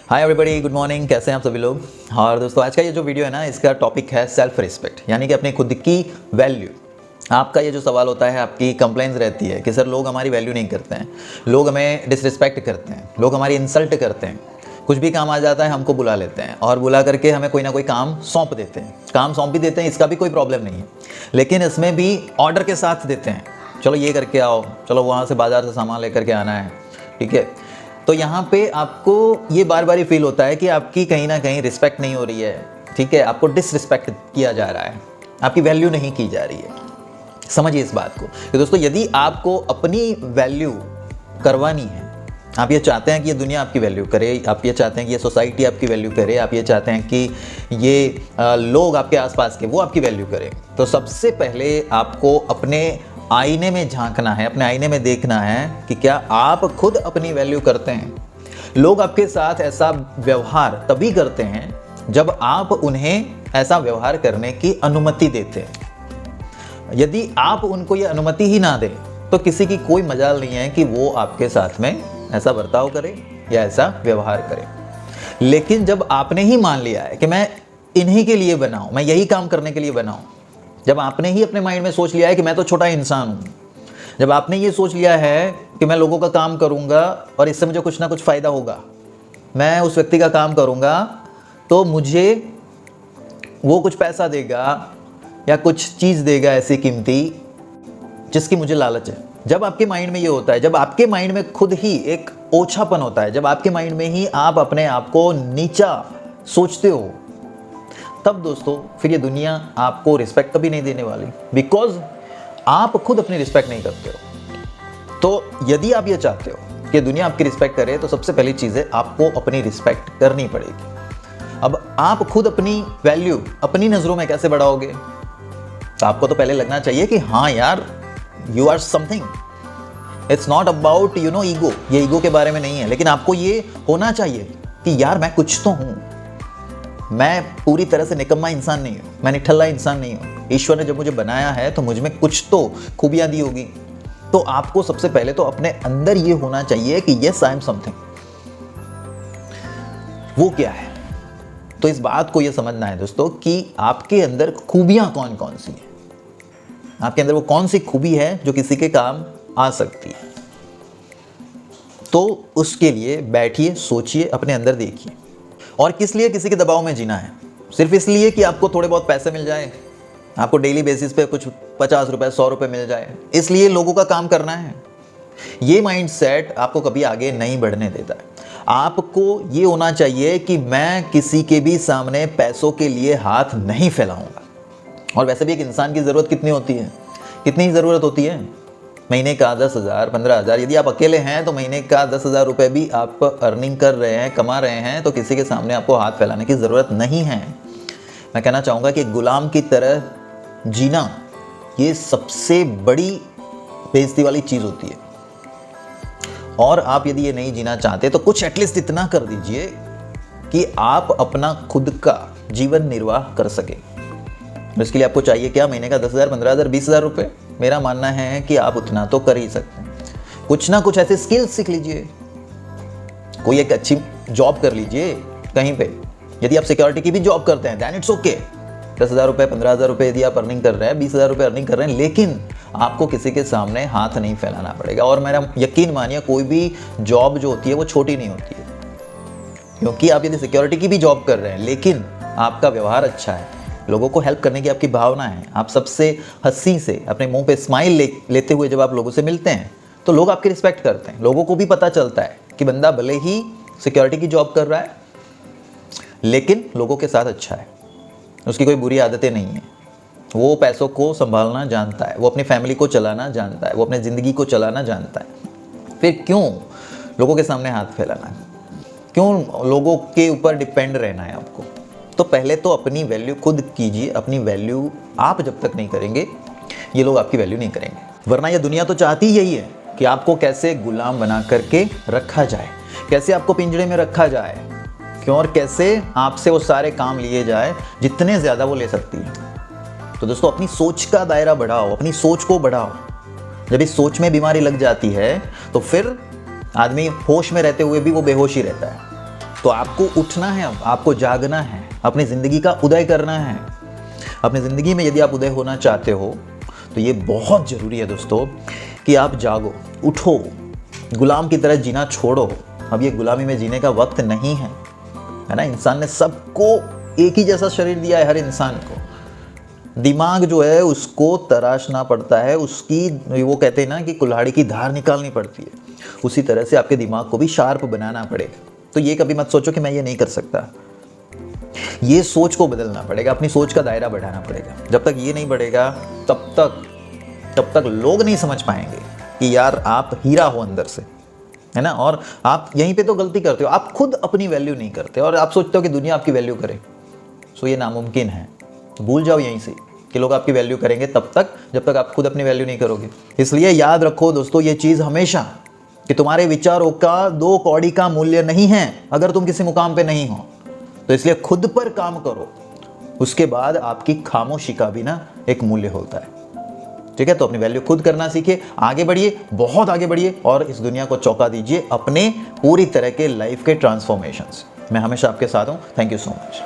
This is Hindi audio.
Hi everybody, good morning. कैसे हैं आप सभी लोग। और दोस्तों, आज का ये जो वीडियो है ना, इसका टॉपिक है सेल्फ रिस्पेक्ट, यानी कि अपनी खुद की वैल्यू। आपका ये जो सवाल होता है, आपकी कंप्लेंट्स रहती है कि सर लोग हमारी वैल्यू नहीं करते हैं, लोग हमें डिसरिस्पेक्ट करते हैं, लोग हमारी इंसल्ट करते हैं। कुछ भी काम आ जाता है हमको बुला लेते हैं और बुला करके हमें कोई ना कोई काम सौंप देते हैं। काम सौंप भी देते हैं, इसका भी कोई प्रॉब्लम नहीं है, लेकिन इसमें भी ऑर्डर के साथ देते हैं। चलो ये करके आओ, चलो वहाँ से बाज़ार से सामान लेकर के आना है, ठीक है। तो यहाँ पे आपको ये बार बार फील होता है कि आपकी कहीं ना कहीं रिस्पेक्ट नहीं हो रही है, ठीक है। आपको डिसरिस्पेक्ट किया जा रहा है, आपकी वैल्यू नहीं की जा रही है। समझिए इस बात को कि दोस्तों, यदि आपको अपनी वैल्यू करवानी है, आप ये चाहते हैं कि ये दुनिया आपकी वैल्यू करे, आप ये चाहते हैं कि ये सोसाइटी आपकी वैल्यू करे, आप ये चाहते हैं कि ये लोग आपके आसपास के वो आपकी वैल्यू करें, तो सबसे पहले आपको अपने आईने में झांकना है, अपने आईने में देखना है कि क्या आप खुद अपनी वैल्यू करते हैं। लोग आपके साथ ऐसा व्यवहार तभी करते हैं जब आप उन्हें ऐसा व्यवहार करने की अनुमति देते हैं। यदि आप उनको ये अनुमति ही ना दें तो किसी की कोई मजाल नहीं है कि वो आपके साथ में ऐसा बर्ताव करे या ऐसा व्यवहार करे। लेकिन जब आपने ही मान लिया है कि मैं इन्हीं के लिए बना हूं, मैं यही काम करने के लिए बना हूं, जब आपने ही अपने माइंड में सोच लिया है कि मैं तो छोटा इंसान हूँ, जब आपने ये सोच लिया है कि मैं लोगों का काम करूँगा और इससे मुझे कुछ ना कुछ फ़ायदा होगा, मैं उस व्यक्ति का काम करूँगा तो मुझे वो कुछ पैसा देगा या कुछ चीज़ देगा ऐसी कीमती जिसकी मुझे लालच है। जब आपके माइंड में ये होता है, जब आपके माइंड में खुद ही एक ओछापन होता है, जब आपके माइंड में ही आप अपने आप को नीचा सोचते हो, तब दोस्तों फिर ये दुनिया आपको रिस्पेक्ट कभी नहीं देने वाली, बिकॉज आप खुद अपनी रिस्पेक्ट नहीं करते हो। तो यदि आप ये चाहते हो कि दुनिया आपकी रिस्पेक्ट करे, तो सबसे पहली चीज़ है आपको अपनी रिस्पेक्ट करनी पड़ेगी। अब आप खुद अपनी वैल्यू अपनी नज़रों में कैसे बढ़ाओगे? तो आपको तो पहले लगना चाहिए कि हाँ यार, you are something. It's not about ego, ये ईगो के बारे में नहीं है, लेकिन आपको ये होना चाहिए कि यार मैं कुछ तो हूँ, मैं पूरी तरह से निकम्मा इंसान नहीं हूँ, मैं निठल्ला इंसान नहीं हूँ। ईश्वर ने जब मुझे बनाया है तो मुझ में कुछ तो खूबियाँ दी होगी। तो आपको सबसे पहले तो अपने अंदर ये होना चाहिए कि यस आई एम समथिंग। वो क्या है? तो इस बात को ये समझना है दोस्तों कि आपके अंदर खूबियाँ कौन कौन सी हैं, आपके अंदर वो कौन सी खूबी है जो किसी के काम आ सकती है। तो उसके लिए बैठिए, सोचिए, अपने अंदर देखिए। और किस लिए किसी के दबाव में जीना है? सिर्फ इसलिए कि आपको थोड़े बहुत पैसे मिल जाए, आपको डेली बेसिस पे कुछ 50 रुपए 100 रुपए मिल जाए, इसलिए लोगों का काम करना है। ये माइंडसेट आपको कभी आगे नहीं बढ़ने देता है। आपको ये होना चाहिए कि मैं किसी के भी सामने पैसों के लिए हाथ नहीं फैलाऊंगा। और वैसे भी एक इंसान की ज़रूरत कितनी होती है, कितनी ज़रूरत होती है? महीने का 10,000 15,000, यदि आप अकेले हैं तो महीने का 10,000 रुपये भी आप अर्निंग कर रहे हैं, कमा रहे हैं, तो किसी के सामने आपको हाथ फैलाने की ज़रूरत नहीं है। मैं कहना चाहूँगा कि गुलाम की तरह जीना ये सबसे बड़ी बेइज्जती वाली चीज़ होती है। और आप यदि ये नहीं जीना चाहते तो कुछ एटलीस्ट इतना कर दीजिए कि आप अपना खुद का जीवन निर्वाह कर सकें। इसके लिए आपको चाहिए क्या? महीने का 10,000 15,000 20,000 रुपये। मेरा मानना है कि आप उतना तो कर ही सकते हैं। कुछ ना कुछ ऐसे स्किल्स सीख लीजिए, कोई एक अच्छी जॉब कर लीजिए कहीं पे। यदि आप सिक्योरिटी की भी जॉब करते हैं, दैन इट्स ओके। 10,000 रुपये 15,000 रुपये यदि आप अर्निंग कर रहे हैं, 20,000 रुपये अर्निंग कर रहे हैं, लेकिन आपको किसी के सामने हाथ नहीं फैलाना पड़ेगा। और मेरा यकीन मानिए, कोई भी जॉब जो होती है वो छोटी नहीं होती है, क्योंकि आप यदि सिक्योरिटी की भी जॉब कर रहे हैं लेकिन आपका व्यवहार अच्छा है, लोगों को हेल्प करने की आपकी भावना है, आप सबसे हंसी से अपने मुंह पे स्माइल लेते हुए जब आप लोगों से मिलते हैं, तो लोग आपकी रिस्पेक्ट करते हैं। लोगों को भी पता चलता है कि बंदा भले ही सिक्योरिटी की जॉब कर रहा है लेकिन लोगों के साथ अच्छा है, उसकी कोई बुरी आदतें नहीं है, वो पैसों को संभालना जानता है, वो अपनी फैमिली को चलाना जानता है, वो अपनी ज़िंदगी को चलाना जानता है। फिर क्यों लोगों के सामने हाथ फैलाना है? क्यों लोगों के ऊपर डिपेंड रहना है आपको? तो पहले तो अपनी वैल्यू खुद कीजिए। अपनी वैल्यू आप जब तक नहीं करेंगे, ये लोग आपकी वैल्यू नहीं करेंगे। वरना ये दुनिया तो चाहती यही है कि आपको कैसे गुलाम बना करके रखा जाए, कैसे आपको पिंजरे में रखा जाए, क्यों, और कैसे आपसे वो सारे काम लिए जाए जितने ज़्यादा वो ले सकती है। तो दोस्तों, अपनी सोच का दायरा बढ़ाओ, अपनी सोच को बढ़ाओ। जब इस सोच में बीमारी लग जाती है तो फिर आदमी होश में रहते हुए भी वो बेहोश ही रहता है। तो आपको उठना है, अब आपको जागना है, अपनी ज़िंदगी का उदय करना है। अपनी ज़िंदगी में यदि आप उदय होना चाहते हो तो ये बहुत ज़रूरी है दोस्तों कि आप जागो, उठो, गुलाम की तरह जीना छोड़ो। अब ये गुलामी में जीने का वक्त नहीं है ना। इंसान ने सबको एक ही जैसा शरीर दिया है, हर इंसान को। दिमाग जो है उसको तराशना पड़ता है, उसकी वो कहते हैं ना कि कुल्हाड़ी की धार निकालनी पड़ती है, उसी तरह से आपके दिमाग को भी शार्प बनाना पड़ेगा। तो ये कभी मत सोचो कि मैं ये नहीं कर सकता। ये सोच को बदलना पड़ेगा, अपनी सोच का दायरा बढ़ाना पड़ेगा। जब तक ये नहीं बढ़ेगा तब तक लोग नहीं समझ पाएंगे कि यार आप हीरा हो अंदर से, है ना। और आप यहीं पे तो गलती करते हो, आप खुद अपनी वैल्यू नहीं करते और आप सोचते हो कि दुनिया आपकी वैल्यू करे। सो ये नामुमकिन है। तो भूल जाओ यहीं से कि लोग आपकी वैल्यू करेंगे तब तक जब तक आप खुद अपनी वैल्यू नहीं करोगे। इसलिए याद रखो दोस्तों ये चीज़ हमेशा कि तुम्हारे विचारों का 2 कौड़ी का मूल्य नहीं है अगर तुम किसी मुकाम पे नहीं हो। तो इसलिए खुद पर काम करो, उसके बाद आपकी खामोशी का भी ना एक मूल्य होता है। ठीक है, तो अपनी वैल्यू खुद करना सीखिए, आगे बढ़िए, बहुत आगे बढ़िए और इस दुनिया को चौंका दीजिए अपने पूरी तरह के लाइफ के ट्रांसफॉर्मेशंस। मैं हमेशा आपके साथ हूँ। Thank you so much.